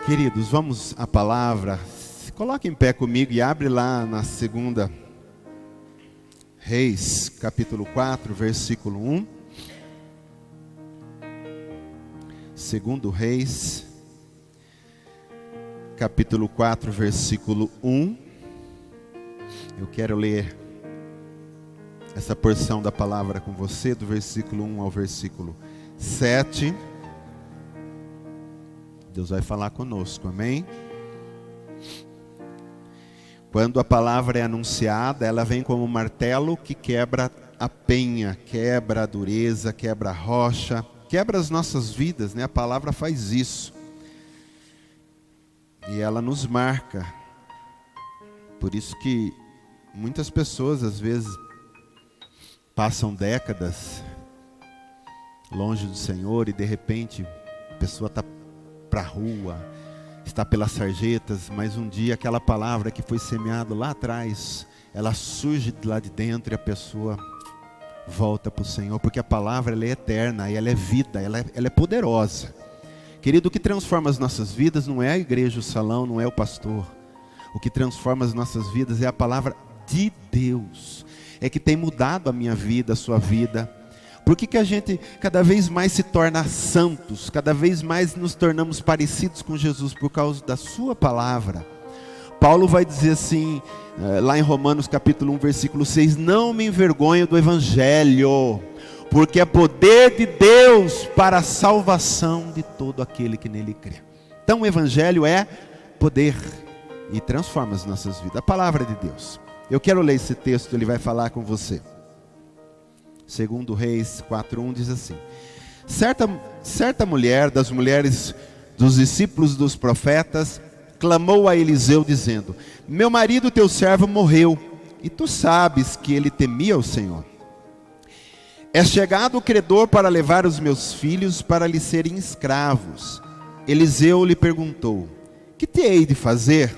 Queridos, vamos à palavra. Se coloque em pé comigo e abre lá na 2 Reis, capítulo 4, versículo 1. 2 Reis, capítulo 4, versículo 1. Eu quero ler essa porção da palavra com você, do versículo 1 ao versículo 7. Deus vai falar conosco, amém? Quando a palavra é anunciada, ela vem como um martelo que quebra a penha, quebra a dureza, quebra a rocha, quebra as nossas vidas, né? A palavra faz isso. E ela nos marca. Por isso que muitas pessoas, às vezes, passam décadas longe do Senhor e, de repente, a pessoa está para a rua, está pelas sarjetas, mas um dia aquela palavra que foi semeada lá atrás, ela surge de lá de dentro e a pessoa volta para o Senhor, porque a palavra ela é eterna, ela é vida, ela é poderosa. Querido, o que transforma as nossas vidas não é a igreja, o salão, não é o pastor. O que transforma as nossas vidas é a palavra de Deus. É que tem mudado a minha vida, a sua vida. Por que a gente cada vez mais se torna santos? Cada vez mais nos tornamos parecidos com Jesus por causa da sua palavra. Paulo vai dizer assim, lá em Romanos capítulo 1, versículo 6, não me envergonho do evangelho, porque é poder de Deus para a salvação de todo aquele que nele crê. Então o evangelho é poder e transforma as nossas vidas. A palavra de Deus. Eu quero ler esse texto, ele vai falar com você. 2 Reis 4:1 diz assim: certa mulher das mulheres dos discípulos dos profetas clamou a Eliseu dizendo: meu marido teu servo morreu, e tu sabes que ele temia o Senhor. É chegado o credor para levar os meus filhos para lhe serem escravos. Eliseu lhe perguntou: que te hei de fazer?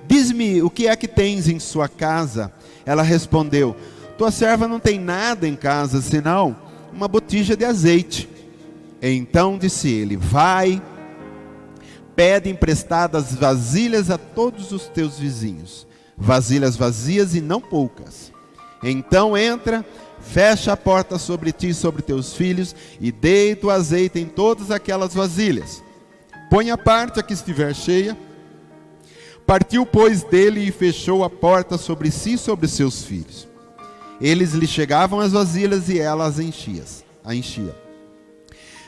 Diz-me o que é que tens em sua casa. Ela respondeu: tua serva não tem nada em casa, senão uma botija de azeite. Então disse ele: vai, pede emprestadas vasilhas a todos os teus vizinhos, vasilhas vazias e não poucas. Então entra, fecha a porta sobre ti e sobre teus filhos, e deita o azeite em todas aquelas vasilhas. Põe a parte a que estiver cheia. Partiu, pois, dele e fechou a porta sobre si e sobre seus filhos. Eles lhe chegavam as vasilhas e ela a enchia.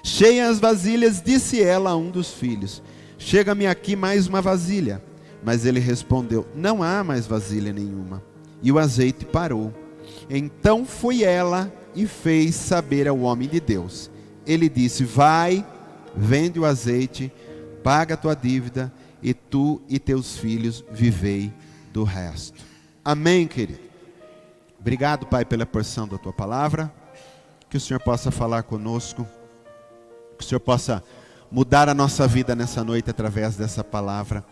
Cheias as vasilhas, disse ela a um dos filhos: chega-me aqui mais uma vasilha. Mas ele respondeu: não há mais vasilha nenhuma. E o azeite parou. Então foi ela e fez saber ao homem de Deus. Ele disse: vai, vende o azeite, paga a tua dívida, e tu e teus filhos vivei do resto. Amém, querido? Obrigado, Pai, pela porção da tua palavra. Que o Senhor possa falar conosco. Que o Senhor possa mudar a nossa vida nessa noite através dessa palavra.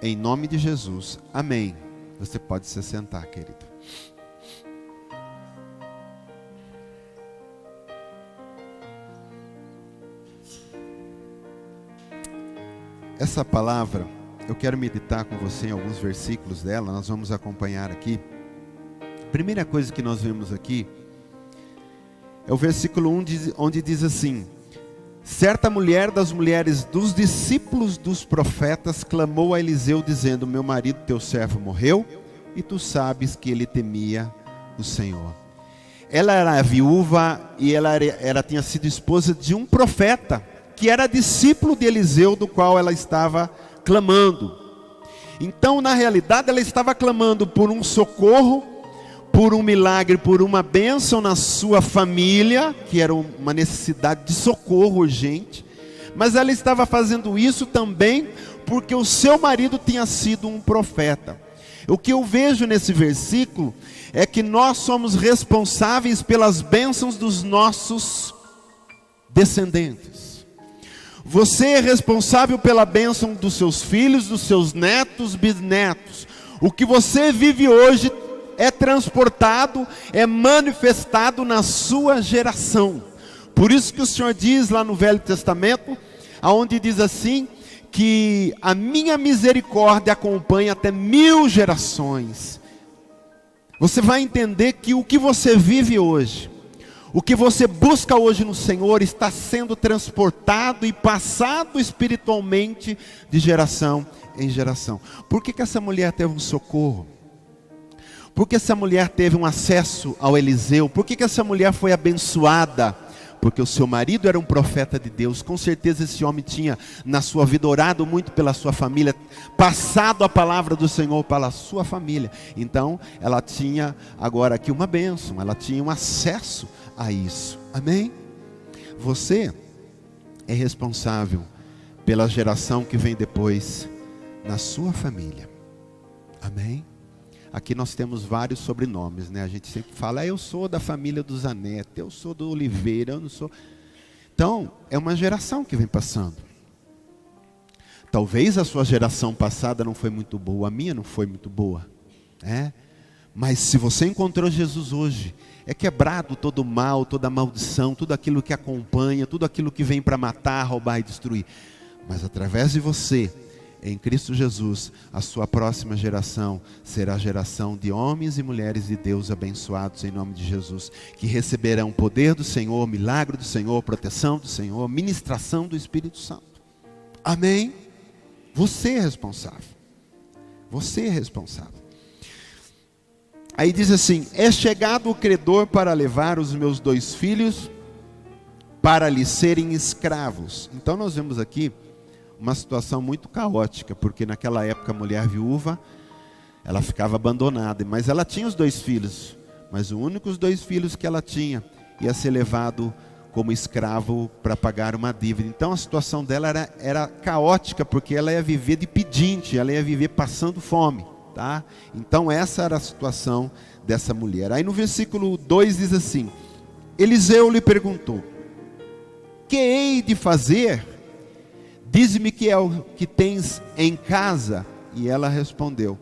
Em nome de Jesus. Amém. Você pode se sentar, querido. Essa palavra, eu quero meditar com você em alguns versículos dela. Nós vamos acompanhar aqui. A primeira coisa que nós vemos aqui é o versículo 1, onde diz assim: certa mulher das mulheres dos discípulos dos profetas clamou a Eliseu dizendo: meu marido teu servo morreu, e tu sabes que ele temia o Senhor. Ela era viúva e ela tinha sido esposa de um profeta que era discípulo de Eliseu, do qual ela estava clamando. Então, na realidade, ela estava clamando por um socorro, por um milagre, por uma bênção na sua família, que era uma necessidade de socorro urgente. Mas ela estava fazendo isso também porque o seu marido tinha sido um profeta. O que eu vejo nesse versículo é que nós somos responsáveis pelas bênçãos dos nossos descendentes. Você é responsável pela bênção dos seus filhos, dos seus netos, bisnetos. O que você vive hoje é transportado, é manifestado na sua geração. Por isso que o Senhor diz lá no Velho Testamento, aonde diz assim, que a minha misericórdia acompanha até 1000 gerações. Você vai entender que o que você vive hoje, o que você busca hoje no Senhor, está sendo transportado e passado espiritualmente de geração em geração. Por que essa mulher teve um socorro? Por que essa mulher teve um acesso ao Eliseu? Por que essa mulher foi abençoada? Porque o seu marido era um profeta de Deus. Com certeza esse homem tinha na sua vida orado muito pela sua família, passado a palavra do Senhor para a sua família. Então ela tinha agora aqui uma bênção, ela tinha um acesso a isso. Amém? Você é responsável pela geração que vem depois na sua família. Amém? Aqui nós temos vários sobrenomes, né? A gente sempre fala, eu sou da família do Zanetti, eu sou do Oliveira, eu não sou... Então, é uma geração que vem passando. Talvez a sua geração passada não foi muito boa, a minha não foi muito boa, né? Mas se você encontrou Jesus hoje, é quebrado todo o mal, toda a maldição, tudo aquilo que acompanha, tudo aquilo que vem para matar, roubar e destruir. Mas através de você, em Cristo Jesus, a sua próxima geração será a geração de homens e mulheres de Deus abençoados em nome de Jesus, que receberão o poder do Senhor, milagre do Senhor, proteção do Senhor, ministração do Espírito Santo. Amém? Você é responsável. Você é responsável. Aí diz assim, é chegado o credor para levar os meus 2 filhos para lhe serem escravos. Então nós vemos aqui uma situação muito caótica, porque naquela época a mulher viúva, ela ficava abandonada, mas ela tinha os 2 filhos, mas o único 2 filhos que ela tinha ia ser levado como escravo para pagar uma dívida. Então a situação dela era caótica, porque ela ia viver de pedinte, ela ia viver passando fome, tá? Então essa era a situação dessa mulher. Aí no versículo 2 diz assim, Eliseu lhe perguntou, que hei de fazer? Dize-me que é o que tens em casa. E ela respondeu,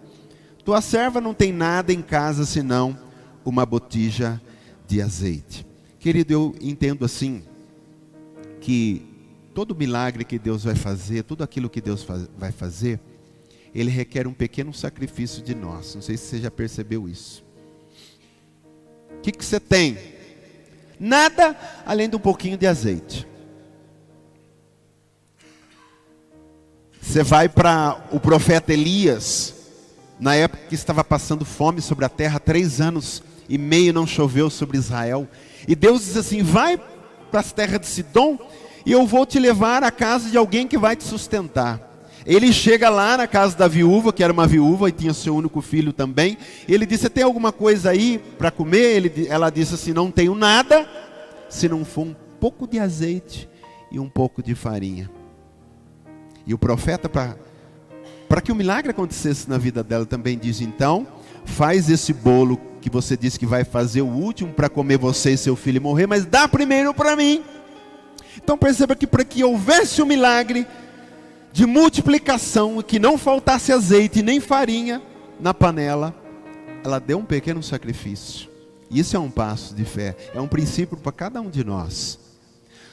tua serva não tem nada em casa senão uma botija de azeite. Querido, eu entendo assim, que todo milagre que Deus vai fazer, tudo aquilo que Deus vai fazer, ele requer um pequeno sacrifício de nós. Não sei se você já percebeu isso. O que você tem? Nada além de um pouquinho de azeite. Você vai para o profeta Elias, na época que estava passando fome sobre a terra, 3 anos e meio não choveu sobre Israel. E Deus diz assim, vai para as terras de Sidom e eu vou te levar à casa de alguém que vai te sustentar. Ele chega lá na casa da viúva, que era uma viúva e tinha seu único filho também. Ele disse, você tem alguma coisa aí para comer? Ela disse assim, não tenho nada, se não for um pouco de azeite e um pouco de farinha. E o profeta, para que o milagre acontecesse na vida dela, também diz, então, faz esse bolo que você disse que vai fazer, o último para comer você e seu filho morrer, mas dá primeiro para mim. Então perceba que para que houvesse um milagre de multiplicação, que não faltasse azeite nem farinha na panela, ela deu um pequeno sacrifício. Isso é um passo de fé, é um princípio para cada um de nós.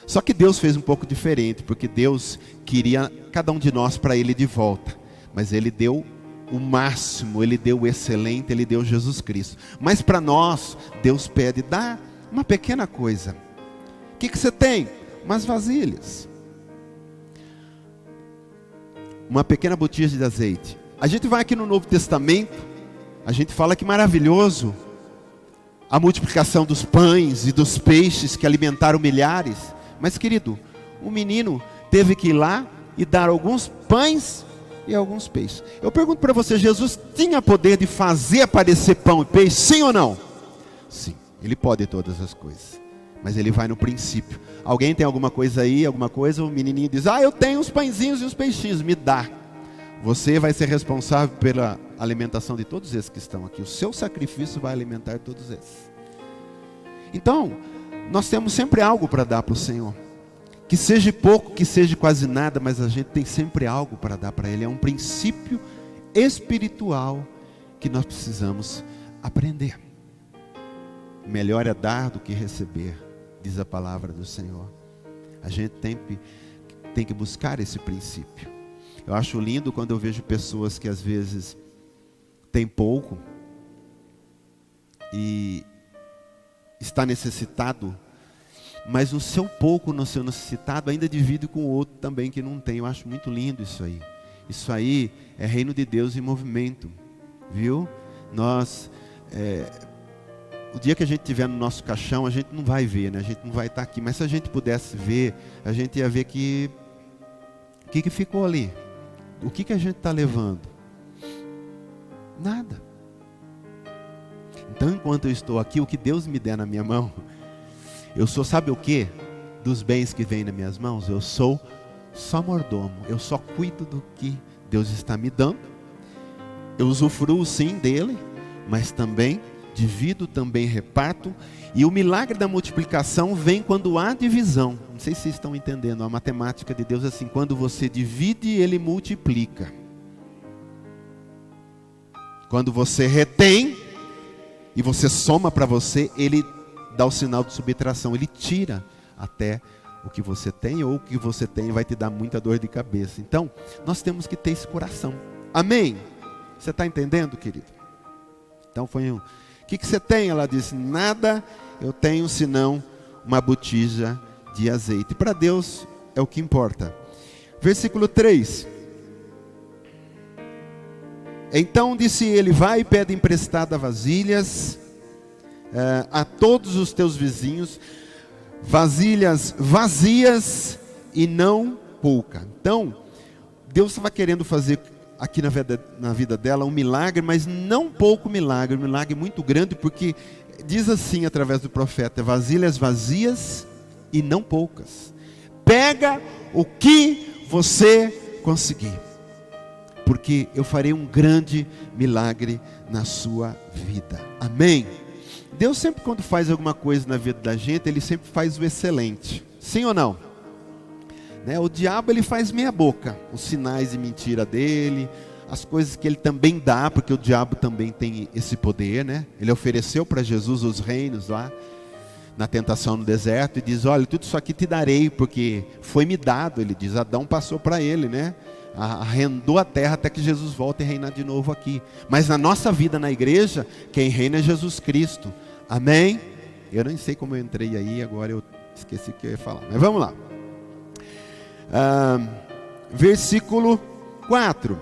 Só que Deus fez um pouco diferente, porque Deus queria cada um de nós para Ele de volta. Mas Ele deu o máximo, Ele deu o excelente, Ele deu Jesus Cristo. Mas para nós, Deus pede, dá uma pequena coisa. O que você tem? Umas vasilhas. Uma pequena botija de azeite. A gente vai aqui no Novo Testamento, a gente fala que maravilhoso a multiplicação dos pães e dos peixes que alimentaram milhares. Mas querido, um menino teve que ir lá e dar alguns pães e alguns peixes. Eu pergunto para você, Jesus tinha poder de fazer aparecer pão e peixe, sim ou não? Sim, Ele pode todas as coisas, mas Ele vai no princípio. Alguém tem alguma coisa aí, alguma coisa, o menininho diz, eu tenho os pãezinhos e os peixinhos, me dá. Você vai ser responsável pela alimentação de todos esses que estão aqui. O seu sacrifício vai alimentar todos esses. Então, nós temos sempre algo para dar para o Senhor. Que seja pouco, que seja quase nada, mas a gente tem sempre algo para dar para Ele. É um princípio espiritual que nós precisamos aprender. Melhor é dar do que receber, diz a palavra do Senhor. A gente tem que buscar esse princípio. Eu acho lindo quando eu vejo pessoas que às vezes têm pouco e está necessitado, mas o seu pouco no seu necessitado ainda divide com o outro também que não tem. Eu acho muito lindo isso aí. Isso aí é reino de Deus em movimento, viu? O dia que a gente estiver no nosso caixão, a gente não vai ver, né? A gente não vai estar aqui, mas se a gente pudesse ver, a gente ia ver que o que ficou ali? O que a gente está levando? Nada. Então, enquanto eu estou aqui, o que Deus me der na minha mão, eu sou, sabe o que? Dos bens que vêm nas minhas mãos, eu sou só mordomo. Eu só cuido do que Deus está me dando. Eu usufruo sim dele, mas também divido, também reparto. E o milagre da multiplicação vem quando há divisão. Não sei se vocês estão entendendo, a matemática de Deus é assim: quando você divide, ele multiplica. Quando você retém e você soma para você, ele dá o sinal de subtração. Ele tira até o que você tem, ou o que você tem vai te dar muita dor de cabeça. Então, nós temos que ter esse coração. Amém? Você está entendendo, querido? Então foi um... O que você tem? Ela disse: nada eu tenho senão uma botija de azeite. Para Deus é o que importa. Versículo 3. Então disse ele: vai e pede emprestada vasilhas a todos os teus vizinhos, vasilhas vazias e não pouca. Então, Deus estava querendo fazer aqui na vida dela um milagre, mas não pouco milagre, um milagre muito grande, porque diz assim através do profeta: vasilhas vazias e não poucas. Pega o que você conseguir, porque eu farei um grande milagre na sua vida. Amém? Deus sempre, quando faz alguma coisa na vida da gente, Ele sempre faz o excelente. Sim ou não? Né? O diabo, ele faz meia boca. Os sinais de mentira dele, as coisas que ele também dá, porque o diabo também tem esse poder, né? Ele ofereceu para Jesus os reinos lá, na tentação no deserto, e diz: olha, tudo isso aqui te darei, porque foi-me dado. Ele diz, Adão passou para ele, né? Arrendou a terra até que Jesus volte a reinar de novo aqui. Mas na nossa vida na igreja, quem reina é Jesus Cristo. Amém? Eu nem sei como eu entrei aí, agora eu esqueci o que eu ia falar. Mas vamos lá. Versículo 4.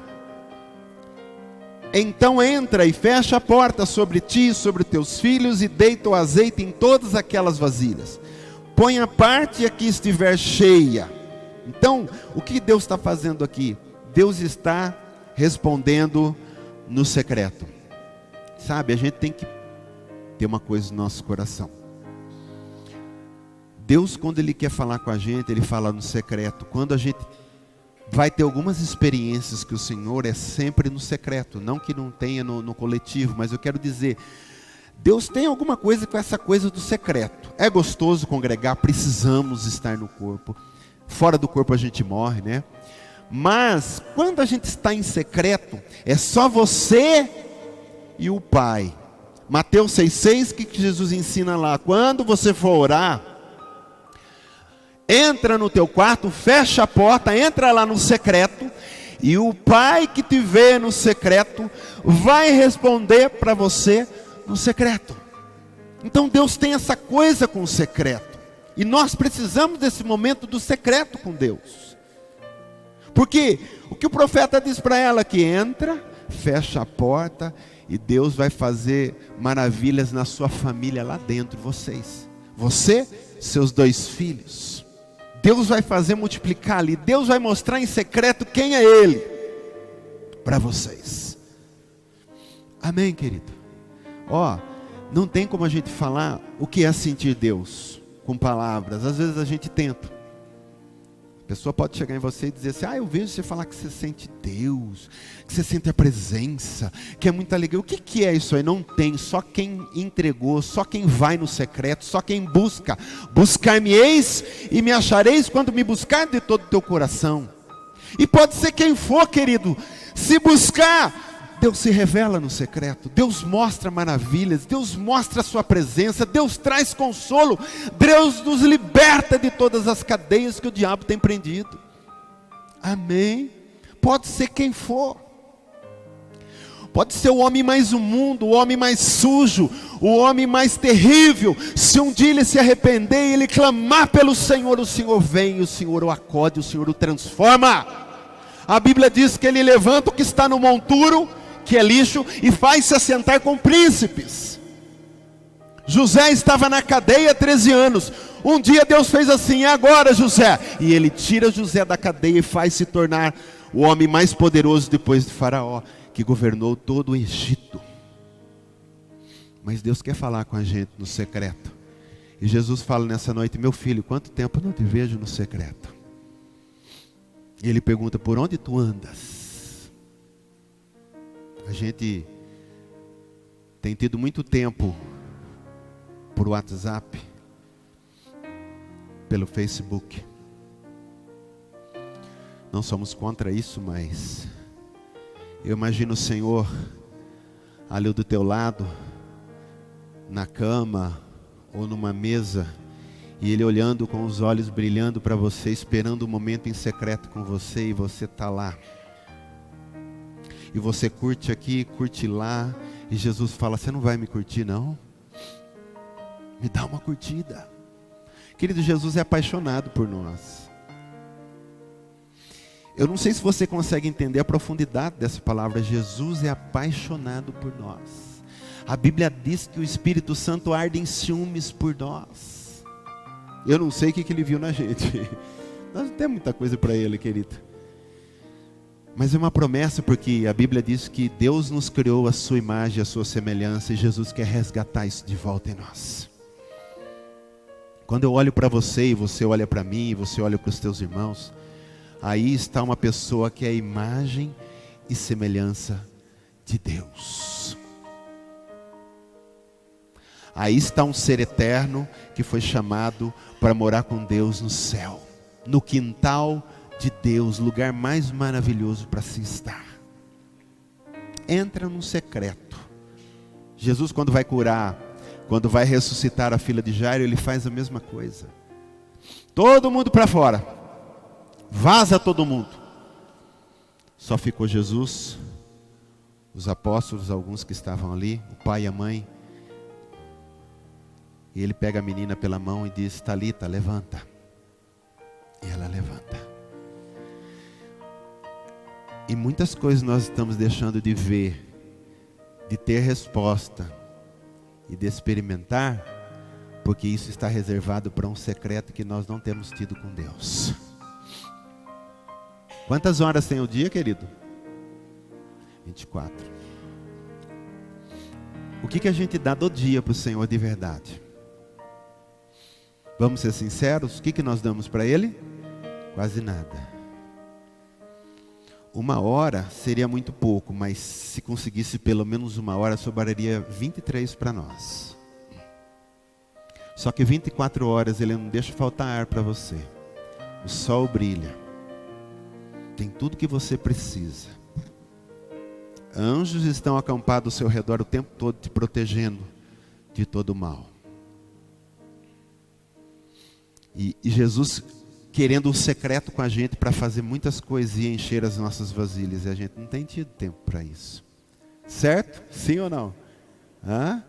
Então entra e fecha a porta sobre ti e sobre teus filhos, e deita o azeite em todas aquelas vasilhas. Põe a parte a que estiver cheia. Então, o que Deus está fazendo aqui? Deus está respondendo no secreto. Sabe, a gente tem que ter uma coisa no nosso coração. Deus, quando Ele quer falar com a gente, Ele fala no secreto. Quando a gente vai ter algumas experiências que o Senhor é sempre no secreto, não que não tenha no coletivo, mas eu quero dizer, Deus tem alguma coisa com essa coisa do secreto. É gostoso congregar, precisamos estar no corpo. Fora do corpo a gente morre, né? Mas quando a gente está em secreto, é só você e o Pai. Mateus 6,6, o que Jesus ensina lá? Quando você for orar, entra no teu quarto, fecha a porta, entra lá no secreto, e o Pai que te vê no secreto vai responder para você no secreto. Então Deus tem essa coisa com o secreto. E nós precisamos desse momento do secreto com Deus. Porque o que o profeta diz para ela? Que entra, fecha a porta, e Deus vai fazer maravilhas na sua família lá dentro, vocês. Você, seus 2 filhos. Deus vai fazer multiplicar ali. Deus vai mostrar em secreto quem é Ele para vocês. Amém, querido? Ó, não tem como a gente falar o que é sentir Deus com palavras. Às vezes a gente tenta. A pessoa pode chegar em você e dizer assim: eu vejo você falar que você sente Deus, que você sente a presença, que é muita alegria. O que é isso aí? Não tem, só quem entregou, só quem vai no secreto, só quem busca. Buscar-me-eis e me achareis quando me buscar de todo o teu coração. E pode ser quem for, querido, se buscar, Deus se revela no secreto, Deus mostra maravilhas, Deus mostra a sua presença, Deus traz consolo, Deus nos liberta de todas as cadeias que o diabo tem prendido. Amém? pode ser quem for. Pode ser o homem mais imundo, o homem mais sujo, o homem mais terrível. Se um dia ele se arrepender e ele clamar pelo Senhor, o Senhor vem, o Senhor o acode, o Senhor o transforma. A Bíblia diz que ele levanta o que está no monturo, que é lixo, e faz-se assentar com príncipes. José estava na cadeia há 13 anos. Um dia Deus fez assim: agora José. E ele tira José da cadeia e faz se tornar o homem mais poderoso depois de Faraó, que governou todo o Egito. Mas Deus quer falar com a gente no secreto. E Jesus fala nessa noite: meu filho, quanto tempo eu não te vejo no secreto? E ele pergunta: por onde tu andas? A gente tem tido muito tempo por WhatsApp, pelo Facebook. Não somos contra isso, mas eu imagino o Senhor ali do teu lado, na cama ou numa mesa, e Ele olhando com os olhos brilhando para você, esperando um momento em secreto com você, e você está lá. E você curte aqui, curte lá, e Jesus fala: você não vai me curtir não? Me dá uma curtida. Querido, Jesus é apaixonado por nós. Eu não sei se você consegue entender a profundidade dessa palavra. Jesus é apaixonado por nós. A Bíblia diz que o Espírito Santo arde em ciúmes por nós. Eu não sei o que ele viu na gente. Nós não temos muita coisa para ele, querido. Mas é uma promessa, porque a Bíblia diz que Deus nos criou a sua imagem, a sua semelhança, e Jesus quer resgatar isso de volta em nós. Quando eu olho para você, e você olha para mim, e você olha para os teus irmãos, aí está uma pessoa que é a imagem e semelhança de Deus. Aí está um ser eterno que foi chamado para morar com Deus no céu, no quintal de Deus, lugar mais maravilhoso para se estar. Entra num secreto. Jesus, quando vai curar, quando vai ressuscitar a filha de Jairo, ele faz a mesma coisa. Todo mundo para fora. Vaza todo mundo. Só ficou Jesus, os apóstolos, alguns que estavam ali, o pai e a mãe. E ele pega a menina pela mão e diz: Talita, levanta. E ela levanta. E muitas coisas nós estamos deixando de ver, de ter resposta e de experimentar, porque isso está reservado para um secreto que nós não temos tido com Deus. Quantas horas tem o dia, querido? 24. O que a gente dá do dia para o Senhor de verdade? Vamos ser sinceros, o que nós damos para Ele? Quase nada. 1 hora seria muito pouco, mas se conseguisse pelo menos 1 hora, sobraria 23 para nós. Só que 24 horas Ele não deixa faltar ar para você. O sol brilha. Tem tudo que você precisa. Anjos estão acampados ao seu redor o tempo todo, te protegendo de todo o mal. E Jesus querendo um secreto com a gente para fazer muitas coisas e encher as nossas vasilhas. E a gente não tem tido tempo para isso. Certo? Sim ou não? Hã?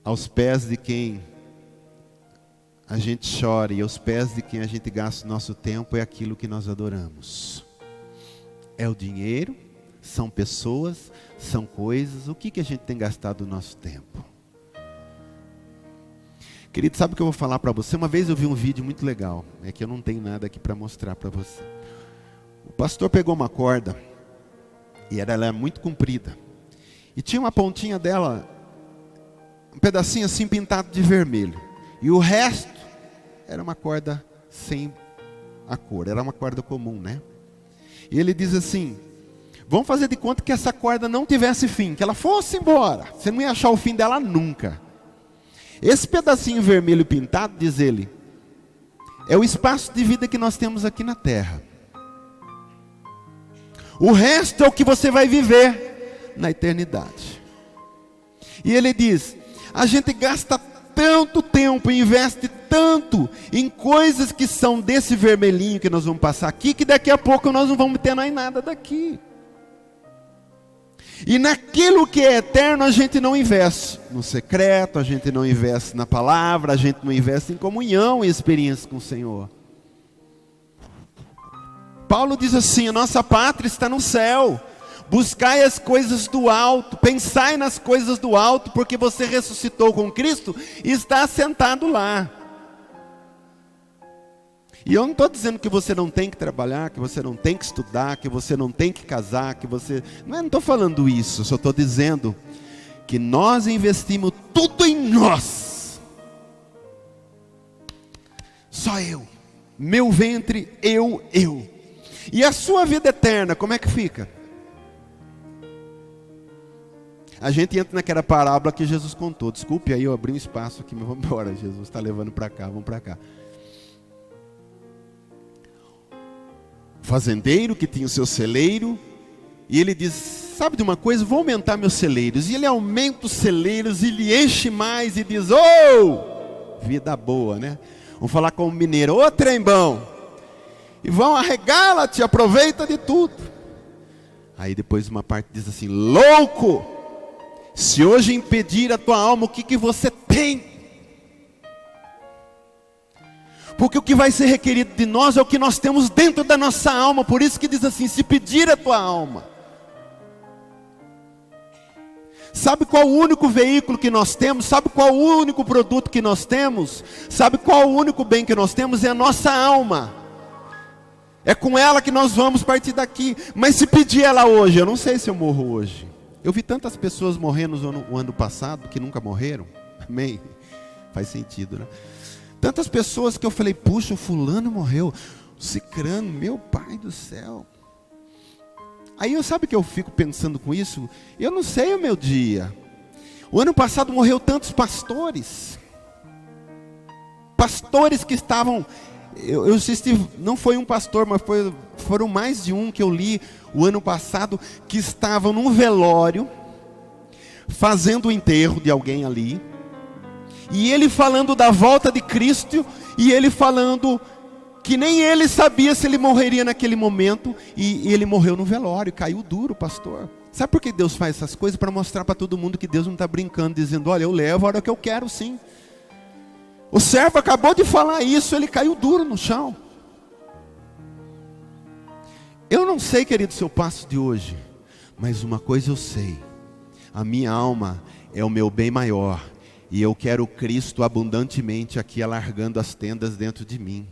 Aos pés de quem a gente chora e aos pés de quem a gente gasta o nosso tempo é aquilo que nós adoramos. É o dinheiro, são pessoas, são coisas. O que a gente tem gastado o nosso tempo? Querido, sabe o que eu vou falar para você? Uma vez eu vi um vídeo muito legal. É que eu não tenho nada aqui para mostrar para você. O pastor pegou uma corda e ela é muito comprida. E tinha uma pontinha dela, um pedacinho assim pintado de vermelho. E o resto era uma corda sem a cor. Era uma corda comum, né? E ele diz assim: vamos fazer de conta que essa corda não tivesse fim, que ela fosse embora. Você não ia achar o fim dela nunca. Esse pedacinho vermelho pintado, diz ele, é o espaço de vida que nós temos aqui na terra. O resto é o que você vai viver na eternidade. E ele diz: a gente gasta tanto tempo, investe tanto em coisas que são desse vermelhinho que nós vamos passar aqui, que daqui a pouco nós não vamos ter mais nada daqui. E naquilo que é eterno a gente não investe no secreto, a gente não investe na palavra, a gente não investe em comunhão e experiência com o Senhor. Paulo diz assim: a nossa pátria está no céu. Buscai as coisas do alto, pensai nas coisas do alto, porque você ressuscitou com Cristo e está assentado lá. E eu não estou dizendo que você não tem que trabalhar, que você não tem que estudar, que você não tem que casar, que você... Não estou falando isso, só estou dizendo que nós investimos tudo em nós. Só eu, meu ventre, eu. E a sua vida eterna, como é que fica? A gente entra naquela parábola que Jesus contou. Desculpe aí, eu abri um espaço aqui, mas vamos embora. Jesus está levando para cá, vamos para cá. Fazendeiro que tinha o seu celeiro, e ele diz: sabe de uma coisa, vou aumentar meus celeiros. E ele aumenta os celeiros, e ele enche mais, e diz: vida boa, né? Vamos falar com o mineiro: trembão, e vão arregala-te, aproveita de tudo. Aí depois uma parte diz assim: louco, se hoje impedir a tua alma, o que você tem? Porque o que vai ser requerido de nós é o que nós temos dentro da nossa alma. Por isso que diz assim: se pedir a tua alma. Sabe qual o único veículo que nós temos? Sabe qual o único produto que nós temos? Sabe qual o único bem que nós temos? É a nossa alma. É com ela que nós vamos partir daqui. Mas se pedir ela hoje, eu não sei se eu morro hoje. Eu vi tantas pessoas morrendo no ano passado que nunca morreram. Amém? Faz sentido, né? Tantas pessoas que eu falei: puxa, o fulano morreu, o cicrano, meu pai do céu. Aí eu, sabe que eu fico pensando com isso? Eu não sei o meu dia. O ano passado morreu tantos pastores. Pastores que estavam... Eu assisti, não foi um pastor, mas foram mais de um que eu li o ano passado, que estavam num velório, fazendo o enterro de alguém ali. E ele falando da volta de Cristo, e ele falando que nem ele sabia se ele morreria naquele momento, e ele morreu no velório, caiu duro, pastor. Sabe por que Deus faz essas coisas? Para mostrar para todo mundo que Deus não está brincando, dizendo: olha, eu levo a hora que eu quero, sim. O servo acabou de falar isso, ele caiu duro no chão. Eu não sei, querido, seu passo de hoje, mas uma coisa eu sei: a minha alma é o meu bem maior. E eu quero Cristo abundantemente aqui, alargando as tendas dentro de mim.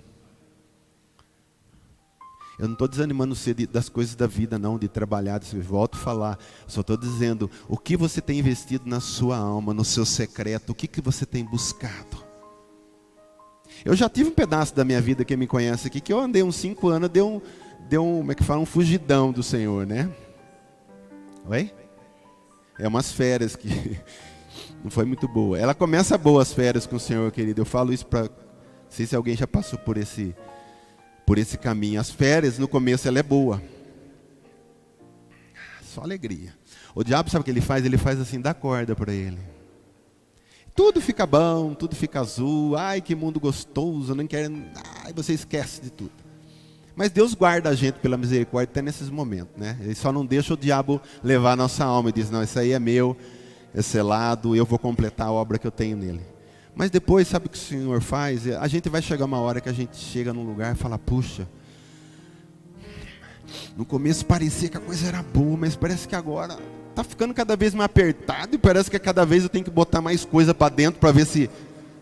Eu não estou desanimando você das coisas da vida, não, de trabalhar, volto a falar. Só estou dizendo, o que você tem investido na sua alma, no seu secreto, o que você tem buscado. Eu já tive um pedaço da minha vida, quem me conhece aqui, que eu andei uns 5 anos, deu como é que fala, um fugidão do Senhor, né? Oi? É umas férias que... não foi muito boa. Ela começa boas férias com o Senhor, querido. Eu falo isso para... Não sei se alguém já passou por esse caminho. As férias, no começo, ela é boa. Só alegria. O diabo, sabe o que ele faz? Ele faz assim, dá corda para ele. Tudo fica bom, tudo fica azul. Ai, que mundo gostoso. Não quero... Ai, você esquece de tudo. Mas Deus guarda a gente pela misericórdia até nesses momentos, né? Ele só não deixa o diabo levar a nossa alma e diz: não, isso aí é meu, é selado, eu vou completar a obra que eu tenho nele. Mas depois, sabe o que o Senhor faz? A gente vai chegar uma hora que a gente chega num lugar e fala: puxa, no começo parecia que a coisa era boa, mas parece que agora está ficando cada vez mais apertado, e parece que cada vez eu tenho que botar mais coisa para dentro para ver se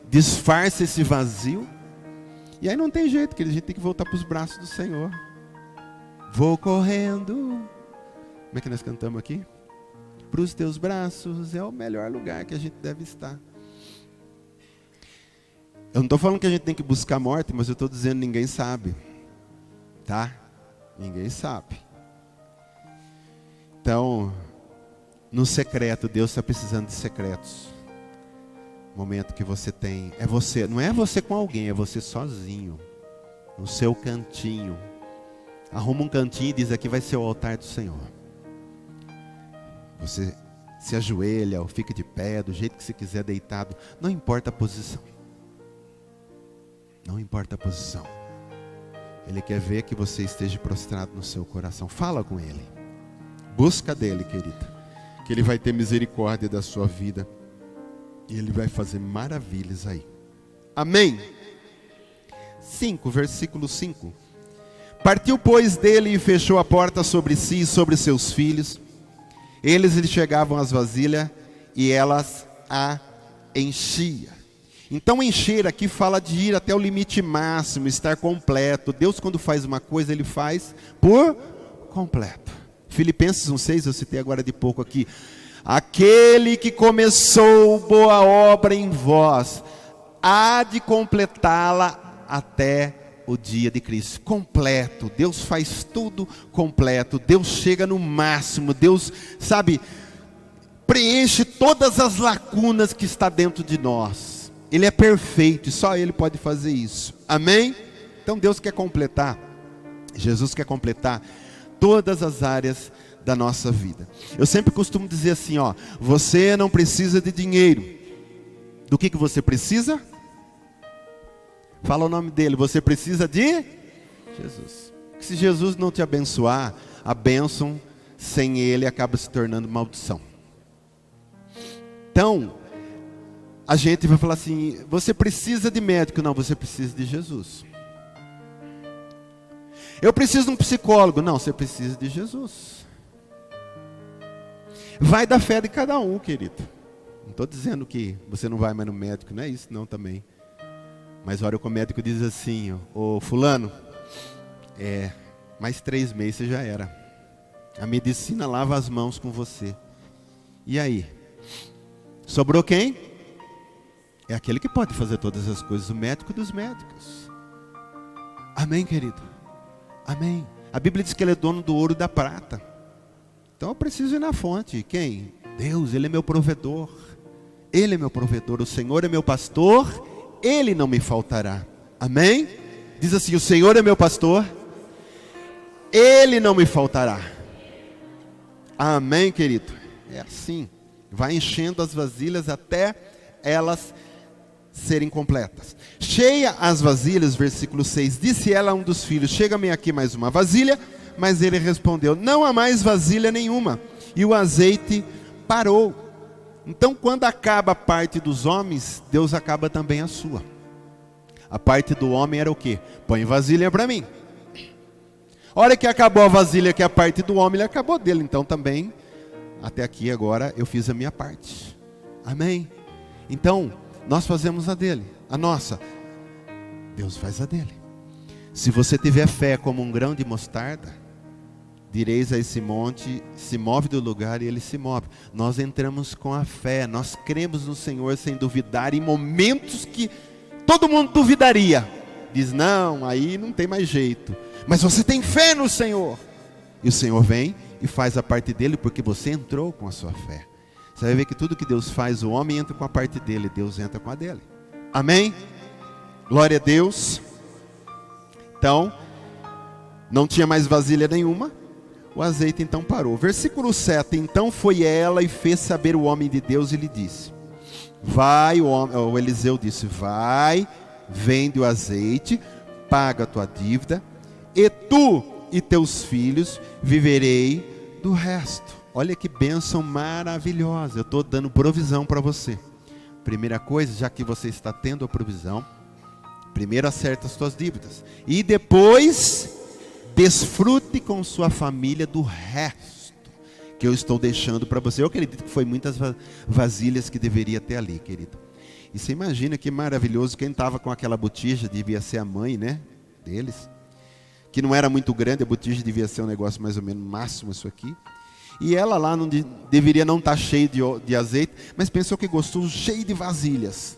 disfarça esse vazio. E aí não tem jeito, que a gente tem que voltar para os braços do Senhor. Vou correndo. Como é que nós cantamos aqui? Para os teus braços é o melhor lugar que a gente deve estar. Eu não estou falando que a gente tem que buscar a morte, mas eu estou dizendo: ninguém sabe. Tá? Ninguém sabe. Então, no secreto, Deus está precisando de secretos. O momento que você tem, é você, não é você com alguém, é você sozinho, no seu cantinho. Arruma um cantinho e diz: aqui vai ser o altar do Senhor. Você se ajoelha ou fica de pé, do jeito que você quiser, deitado. Não importa a posição. Não importa a posição. Ele quer ver que você esteja prostrado no seu coração. Fala com Ele. Busca dEle, querida. Que Ele vai ter misericórdia da sua vida. E Ele vai fazer maravilhas aí. Amém? 5, versículo 5. Partiu, pois, dele e fechou a porta sobre si e sobre seus filhos. Eles lhe chegavam as vasilhas e elas a enchia. Então encher aqui fala de ir até o limite máximo, estar completo. Deus, quando faz uma coisa, Ele faz por completo. Filipenses 1,6, eu citei agora de pouco aqui. Aquele que começou boa obra em vós, há de completá-la até o dia de Cristo. Completo. Deus faz tudo completo. Deus chega no máximo. Deus, sabe, preenche todas as lacunas que está dentro de nós. Ele é perfeito e só Ele pode fazer isso. Amém? Então Deus quer completar. Jesus quer completar todas as áreas da nossa vida. Eu sempre costumo dizer assim, ó, você não precisa de dinheiro. Do que você precisa? Fala o nome dele. Você precisa de Jesus. Se Jesus não te abençoar, a bênção sem Ele acaba se tornando maldição. Então, a gente vai falar assim, você precisa de médico. Não, você precisa de Jesus. Eu preciso de um psicólogo. Não, você precisa de Jesus. Vai da fé de cada um, querido. Não estou dizendo que você não vai mais no médico, não é isso não também. Mas olha, o médico diz assim, ô fulano, mais 3 meses você já era. A medicina lava as mãos com você. E aí? Sobrou quem? É aquele que pode fazer todas as coisas, o médico dos médicos. Amém, querido? Amém. A Bíblia diz que Ele é dono do ouro e da prata. Então eu preciso ir na fonte. Quem? Deus, Ele é meu provedor. Ele é meu provedor. O Senhor é meu pastor, Ele não me faltará. Amém? Diz assim, o Senhor é meu pastor, Ele não me faltará. Amém, querido? É assim. Vai enchendo as vasilhas até elas serem completas. Cheia as vasilhas, versículo 6, disse ela a um dos filhos, chega-me aqui mais uma vasilha, mas ele respondeu, não há mais vasilha nenhuma, e o azeite parou. Então quando acaba a parte dos homens, Deus acaba também a sua. A parte do homem era o quê? Põe vasilha para mim. A hora que acabou a vasilha, que é a parte do homem, ele acabou dele, então também, até aqui agora, eu fiz a minha parte. Amém? Então, nós fazemos a dele, a nossa. Deus faz a dele. Se você tiver fé como um grão de mostarda, direis a esse monte, se move do lugar e ele se move. Nós entramos com a fé, nós cremos no Senhor sem duvidar, em momentos que todo mundo duvidaria. Diz, não, aí não tem mais jeito. Mas você tem fé no Senhor. E o Senhor vem e faz a parte dele, porque você entrou com a sua fé. Você vai ver que tudo que Deus faz, o homem entra com a parte dele, Deus entra com a dele. Amém? Glória a Deus. Então, não tinha mais vasilha nenhuma, o azeite então parou. Versículo 7, então foi ela e fez saber o homem de Deus e lhe disse, vai, o Eliseu disse, vai, vende o azeite, paga a tua dívida, e tu e teus filhos viverei do resto. Olha que bênção maravilhosa. Eu estou dando provisão para você. Primeira coisa, já que você está tendo a provisão, primeiro acerta as suas dívidas. E depois, desfrute com sua família do resto que eu estou deixando para você. Eu acredito que foi muitas vasilhas que deveria ter ali, querido. E você imagina que maravilhoso. Quem estava com aquela botija devia ser a mãe, né, deles. Que não era muito grande, a botija devia ser um negócio mais ou menos máximo isso aqui. E ela lá deveria não estar cheia de azeite, mas pensou que gostou, cheio de vasilhas.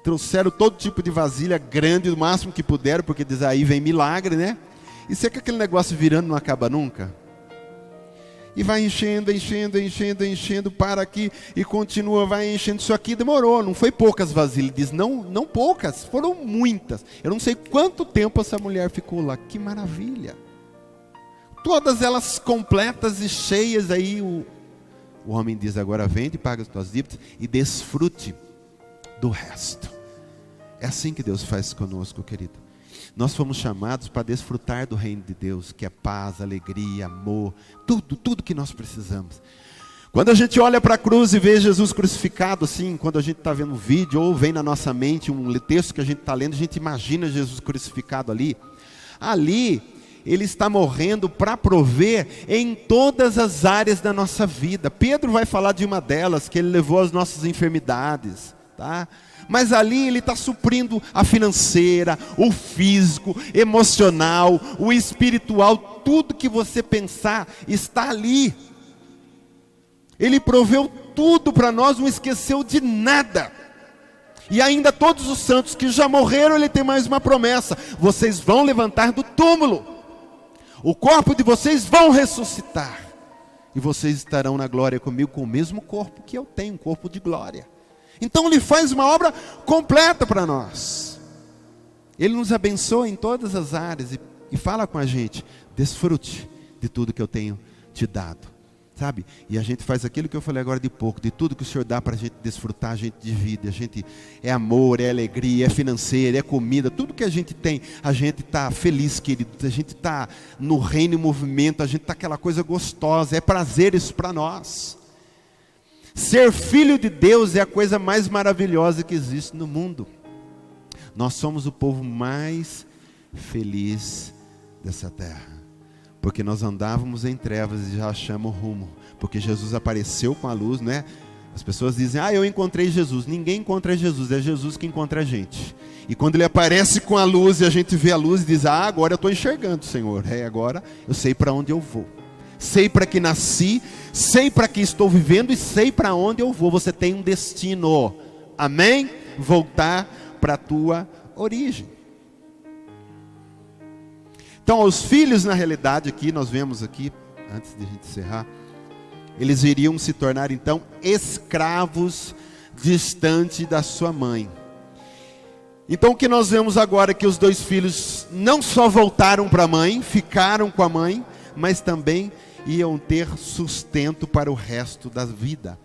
Trouxeram todo tipo de vasilha grande, o máximo que puderam, porque diz aí vem milagre, né? E se é que aquele negócio virando não acaba nunca? E vai enchendo, enchendo, enchendo, enchendo, para aqui e continua, vai enchendo. Isso aqui demorou, não foi poucas vasilhas. Diz, não poucas, foram muitas. Eu não sei quanto tempo essa mulher ficou lá, que maravilha. Todas elas completas e cheias aí, o homem diz: agora vende, paga as tuas dívidas e desfrute do resto. É assim que Deus faz conosco, querido. Nós fomos chamados para desfrutar do reino de Deus, que é paz, alegria, amor, tudo que nós precisamos. Quando a gente olha para a cruz e vê Jesus crucificado assim, quando a gente está vendo um vídeo ou vem na nossa mente um texto que a gente está lendo, a gente imagina Jesus crucificado ali. Ali, Ele está morrendo para prover em todas as áreas da nossa vida. Pedro vai falar de uma delas, que Ele levou as nossas enfermidades, tá? Mas ali Ele está suprindo a financeira, o físico, emocional, o espiritual, tudo que você pensar está ali. Ele proveu tudo para nós, não esqueceu de nada. E ainda todos os santos que já morreram, Ele tem mais uma promessa: vocês vão levantar do túmulo, o corpo de vocês vão ressuscitar, e vocês estarão na glória comigo com o mesmo corpo que eu tenho, um corpo de glória. Então Ele faz uma obra completa para nós. Ele nos abençoa em todas as áreas e fala com a gente: desfrute de tudo que eu tenho te dado. Sabe? E a gente faz aquilo que eu falei agora de pouco, de tudo que o Senhor dá para a gente desfrutar, a gente divide. A gente é amor, é alegria, é financeira, é comida, tudo que a gente tem, a gente está feliz, querido. A gente está no reino em movimento, a gente está aquela coisa gostosa, é prazer isso para nós. Ser filho de Deus é a coisa mais maravilhosa que existe no mundo. Nós somos o povo mais feliz dessa terra, porque nós andávamos em trevas e já achamos rumo, porque Jesus apareceu com a luz, né? As pessoas dizem: eu encontrei Jesus. Ninguém encontra Jesus, é Jesus que encontra a gente. E quando Ele aparece com a luz e a gente vê a luz e diz: agora eu estou enxergando, Senhor. Agora eu sei para onde eu vou, sei para que nasci, sei para que estou vivendo e sei para onde eu vou. Você tem um destino, amém? Voltar para a tua origem. Então, os filhos, na realidade, aqui, nós vemos aqui, antes de a gente encerrar, eles iriam se tornar, então, escravos distante da sua mãe. Então, o que nós vemos agora é que os dois filhos não só voltaram para a mãe, ficaram com a mãe, mas também iam ter sustento para o resto da vida.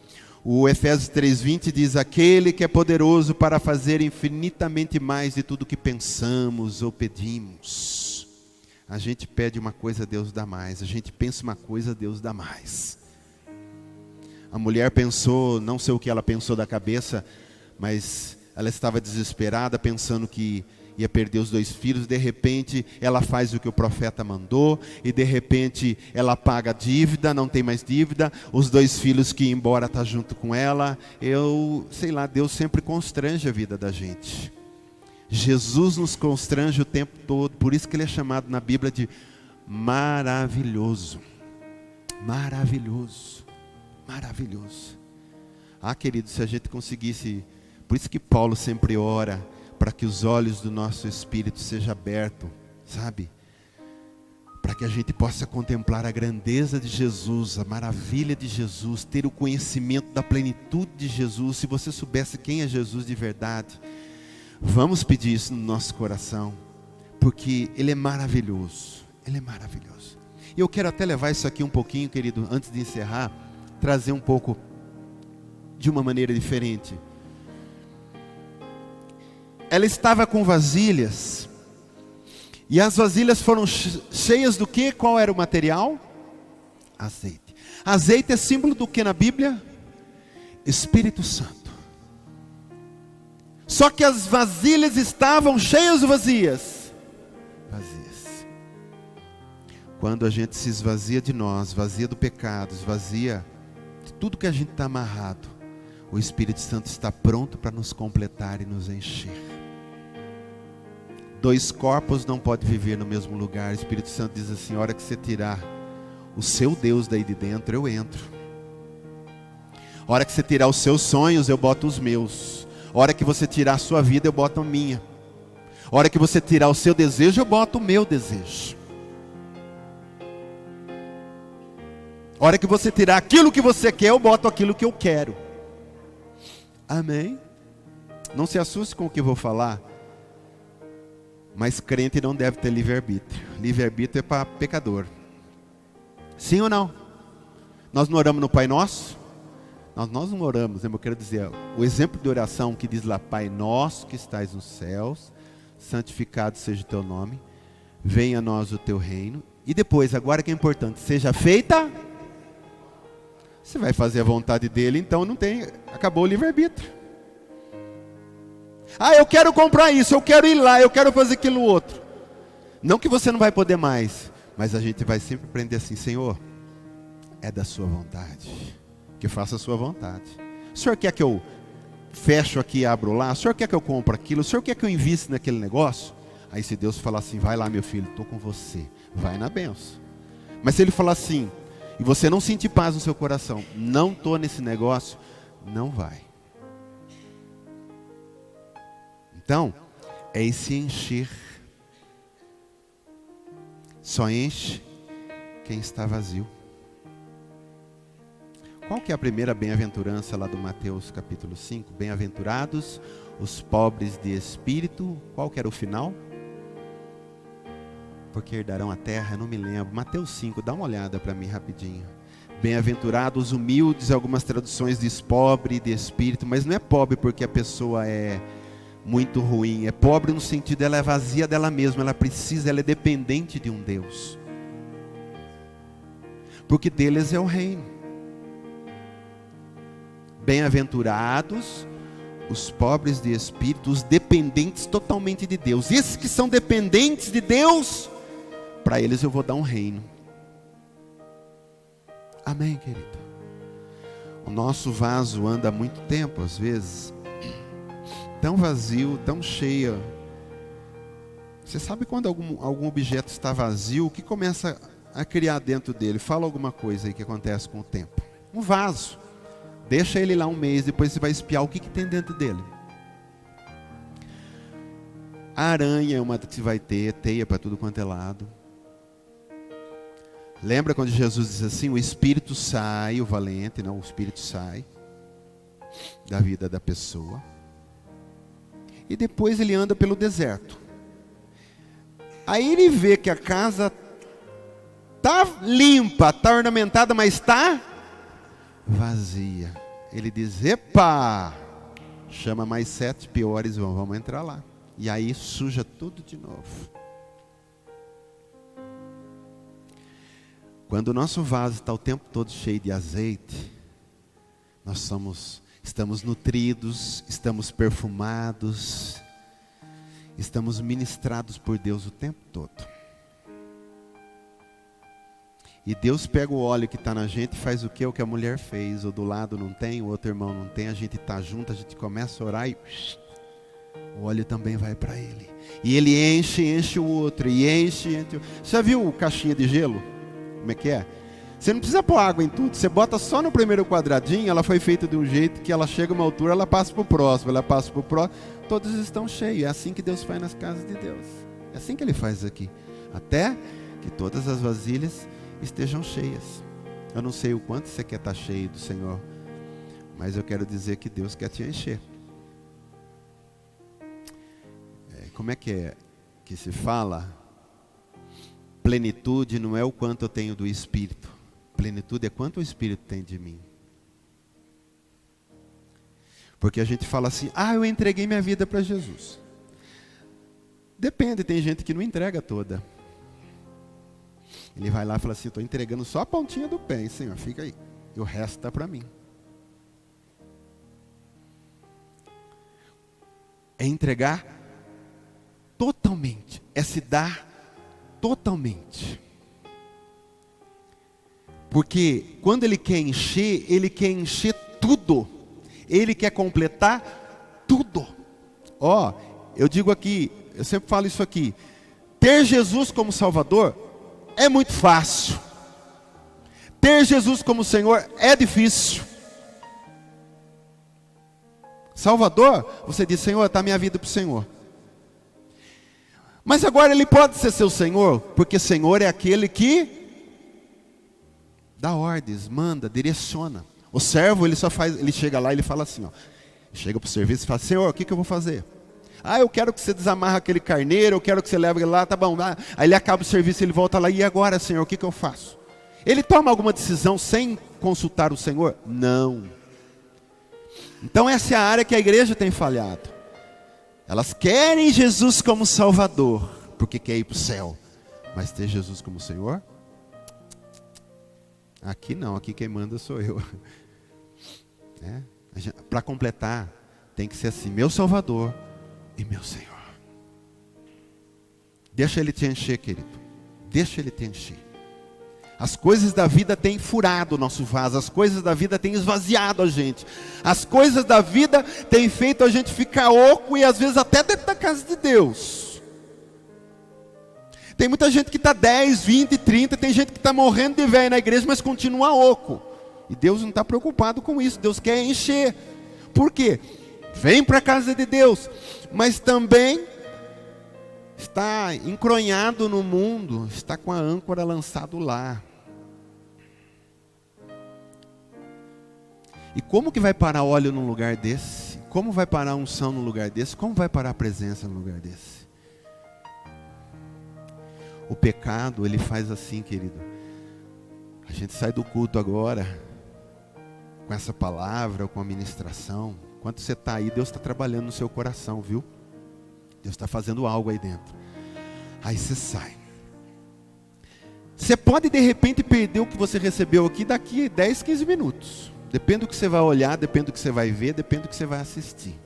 O Efésios 3:20 diz: aquele que é poderoso para fazer infinitamente mais de tudo que pensamos ou pedimos. A gente pede uma coisa, Deus dá mais. A gente pensa uma coisa, Deus dá mais. A mulher pensou, não sei o que ela pensou da cabeça, mas ela estava desesperada, pensando que ia perder os dois filhos. De repente, ela faz o que o profeta mandou, e de repente, ela paga a dívida, não tem mais dívida. Os dois filhos que iam embora estão junto com ela. Sei lá, Deus sempre constrange a vida da gente. Jesus nos constrange o tempo todo, por isso que Ele é chamado na Bíblia de maravilhoso. Maravilhoso, maravilhoso. Querido, se a gente conseguisse, por isso que Paulo sempre ora, para que os olhos do nosso espírito sejam abertos, sabe? Para que a gente possa contemplar a grandeza de Jesus, a maravilha de Jesus, ter o conhecimento da plenitude de Jesus. Se você soubesse quem é Jesus de verdade, vamos pedir isso no nosso coração, porque Ele é maravilhoso. Ele é maravilhoso. E eu quero até levar isso aqui um pouquinho, querido, antes de encerrar, trazer um pouco de uma maneira diferente. Ela estava com vasilhas, e as vasilhas foram cheias do quê? Qual era o material? Azeite. Azeite é símbolo do que na Bíblia? Espírito Santo. Só que as vasilhas estavam cheias ou vazias? Vazias. Quando a gente se esvazia de nós, esvazia do pecado, esvazia de tudo que a gente está amarrado, o Espírito Santo está pronto para nos completar e nos encher. Dois corpos não podem viver no mesmo lugar. O Espírito Santo diz assim: a hora que você tirar o seu Deus daí de dentro, eu entro. A hora que você tirar os seus sonhos, eu boto os meus. A hora que você tirar a sua vida, eu boto a minha. A hora que você tirar o seu desejo, eu boto o meu desejo. A hora que você tirar aquilo que você quer, eu boto aquilo que eu quero. Amém? Não se assuste com o que eu vou falar, mas crente não deve ter livre-arbítrio. Livre-arbítrio é para pecador. Sim ou não? Nós não oramos no Pai Nosso? Nós não oramos, eu quero dizer, o exemplo de oração que diz lá, Pai nosso que estais nos céus, santificado seja o teu nome, venha a nós o teu reino. E depois, agora que é importante, seja feita. Você vai fazer a vontade dele, então não tem, acabou o livre-arbítrio. Ah, eu quero comprar isso, eu quero ir lá, eu quero fazer aquilo outro. Não que você não vai poder mais, mas a gente vai sempre aprender assim, Senhor, é da sua vontade, que eu faça a sua vontade. O Senhor quer que eu fecho aqui e abro lá? O Senhor quer que eu compre aquilo? O Senhor quer que eu invista naquele negócio? Aí se Deus falar assim, vai lá meu filho, estou com você, vai na benção. Mas se Ele falar assim, e você não sentir paz no seu coração, não estou nesse negócio, não vai. Então, é esse encher. Só enche quem está vazio. Qual que é a primeira bem-aventurança lá do Mateus capítulo 5? Bem-aventurados os pobres de espírito. Qual que era o final? Porque herdarão a terra, eu não me lembro. Mateus 5, dá uma olhada para mim rapidinho. Bem-aventurados os humildes, algumas traduções diz pobre de espírito, mas não é pobre porque a pessoa é muito ruim. É pobre no sentido, ela é vazia dela mesma, ela precisa, ela é dependente de um Deus. Porque deles é o reino. Bem-aventurados os pobres de espírito, os dependentes totalmente de Deus. Esses que são dependentes de Deus, para eles eu vou dar um reino. Amém, querido? O nosso vaso anda há muito tempo, às vezes, tão vazio, tão cheio. Você sabe quando algum objeto está vazio, o que começa a criar dentro dele? Fala alguma coisa aí que acontece com o tempo. Um vaso. Deixa ele lá um mês, depois você vai espiar o que tem dentro dele. A aranha é uma que vai ter, teia para tudo quanto é lado. Lembra quando Jesus diz assim, o espírito sai, o valente, não, o espírito sai da vida da pessoa. E depois ele anda pelo deserto. Aí ele vê que a casa está limpa, está ornamentada, mas está vazia. Ele diz, epa, chama mais 7 piores, vamos entrar lá. E aí suja tudo de novo. Quando o nosso vaso está o tempo todo cheio de azeite, nós estamos nutridos, estamos perfumados, estamos ministrados por Deus o tempo todo. E Deus pega o óleo que está na gente e faz o que? O que a mulher fez. O do lado não tem, o outro irmão não tem, a gente está junto, a gente começa a orar e o óleo também vai para ele. E ele enche o outro, e enche o outro. Você já viu caixinha de gelo? Como é que é? Você não precisa pôr água em tudo, você bota só no primeiro quadradinho, ela foi feita de um jeito que ela chega a uma altura, ela passa para o próximo, todos estão cheios. É assim que Deus faz nas casas de Deus. É assim que Ele faz aqui. Até que todas as vasilhas estejam cheias. Eu não sei o quanto você quer estar cheio do Senhor, mas eu quero dizer que Deus quer te encher. Como é que se fala? Plenitude não é o quanto eu tenho do Espírito. Plenitude é quanto o Espírito tem de mim. Porque a gente fala assim, eu entreguei minha vida para Jesus. Depende, tem gente que não entrega toda. Ele vai lá e fala assim, estou entregando só a pontinha do pé, hein, Senhor, fica aí. E o resto está para mim. É entregar totalmente. É se dar totalmente. Porque quando Ele quer encher tudo. Ele quer completar tudo. Eu digo aqui, eu sempre falo isso aqui. Ter Jesus como Salvador é muito fácil. Ter Jesus como Senhor é difícil. Salvador, você diz, Senhor, está minha vida para o Senhor. Mas agora Ele pode ser seu Senhor, porque Senhor é aquele que dá ordens, manda, direciona. O servo, ele chega lá e ele fala assim, chega para o serviço e fala, Senhor, o que eu vou fazer? Eu quero que você desamarra aquele carneiro, eu quero que você leve ele lá, tá bom. Aí ele acaba o serviço, ele volta lá, e agora, Senhor, o que eu faço? Ele toma alguma decisão sem consultar o Senhor? Não. Então essa é a área que a igreja tem falhado. Elas querem Jesus como Salvador, porque quer ir para o céu. Mas ter Jesus como Senhor? Aqui não, aqui quem manda sou eu. Para completar, tem que ser assim, meu Salvador e meu Senhor. Deixa Ele te encher, querido. Deixa Ele te encher. As coisas da vida têm furado o nosso vaso. As coisas da vida têm esvaziado a gente. As coisas da vida têm feito a gente ficar oco e às vezes até dentro da casa de Deus. Tem muita gente que está 10, 20, 30. Tem gente que está morrendo de velho na igreja, mas continua oco. E Deus não está preocupado com isso. Deus quer encher. Por quê? Vem para a casa de Deus. Mas também está encronhado no mundo. Está com a âncora lançado lá. E como que vai parar óleo num lugar desse? Como vai parar a unção num lugar desse? Como vai parar a presença num lugar desse? O pecado, ele faz assim, querido. A gente sai do culto agora, com essa palavra, com a ministração. Enquanto você está aí, Deus está trabalhando no seu coração, viu? Deus está fazendo algo aí dentro. Aí você sai. Você pode de repente perder o que você recebeu aqui daqui 10, 15 minutos. Depende do que você vai olhar, depende do que você vai ver, depende do que você vai assistir.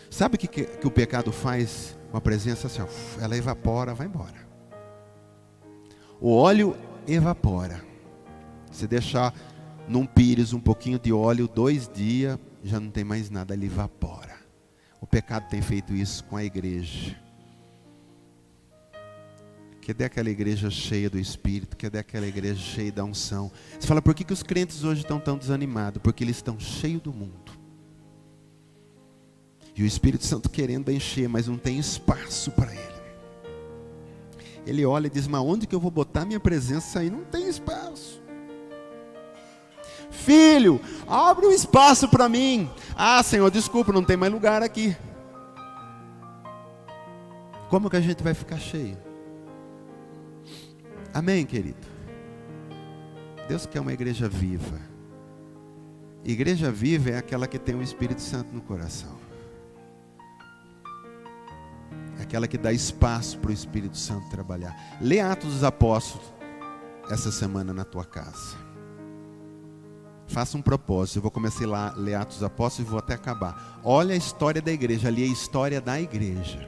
Sabe o que o pecado faz com a presença assim? Ó, ela evapora, vai embora. O óleo evapora. Se deixar num pires um pouquinho de óleo, 2 dias, já não tem mais nada, ele evapora. O pecado tem feito isso com a igreja. Cadê aquela igreja cheia do Espírito? Cadê aquela igreja cheia da unção? Você fala, por que os crentes hoje estão tão desanimados? Porque eles estão cheios do mundo. E o Espírito Santo querendo encher, mas não tem espaço para ele. Ele olha e diz, mas onde que eu vou botar minha presença aí? Não tem espaço. Filho, abre um espaço para mim. Ah, Senhor, desculpa, não tem mais lugar aqui. Como que a gente vai ficar cheio? Amém, querido? Deus quer uma igreja viva. Igreja viva é aquela que tem o Espírito Santo no coração. É aquela que dá espaço para o Espírito Santo trabalhar. Lê Atos dos Apóstolos essa semana na tua casa. Faça um propósito. Eu vou começar a ler Atos dos Apóstolos e vou até acabar. Olha a história da igreja. Ali é a história da igreja.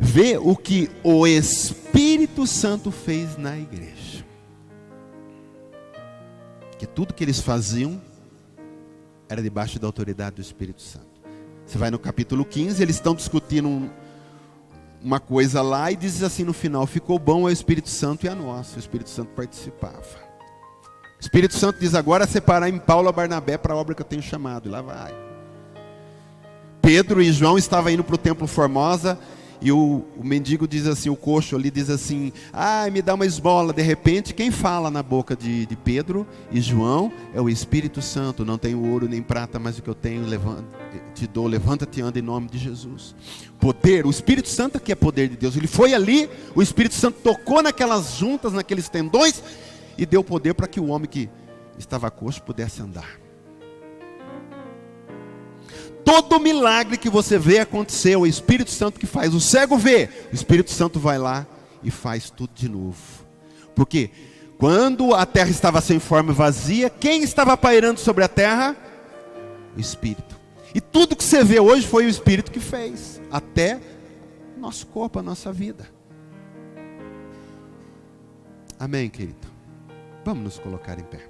Vê o que o Espírito Santo fez na igreja. Que tudo que eles faziam era debaixo da autoridade do Espírito Santo. Você vai no capítulo 15, eles estão discutindo uma coisa lá e diz assim no final, ficou bom ao Espírito Santo e a nós. O Espírito Santo participava. O Espírito Santo diz agora separar em Paulo a Barnabé para a obra que eu tenho chamado. E lá vai. Pedro e João estavam indo para o templo Formosa. E o mendigo diz assim, o coxo ali diz assim, me dá uma esmola. De repente, quem fala na boca de Pedro e João é o Espírito Santo. Não tenho ouro nem prata, mas o que eu tenho te dou, levanta-te e anda em nome de Jesus. Poder, o Espírito Santo que é poder de Deus. Ele foi ali, o Espírito Santo tocou naquelas juntas, naqueles tendões e deu poder para que o homem que estava coxo pudesse andar. Todo milagre que você vê acontecer, o Espírito Santo que faz. O cego vê, o Espírito Santo vai lá e faz tudo de novo. Porque quando a terra estava sem forma e vazia, quem estava pairando sobre a terra? O Espírito. E tudo que você vê hoje foi o Espírito que fez. Até nosso corpo, a nossa vida. Amém, querido? Vamos nos colocar em pé.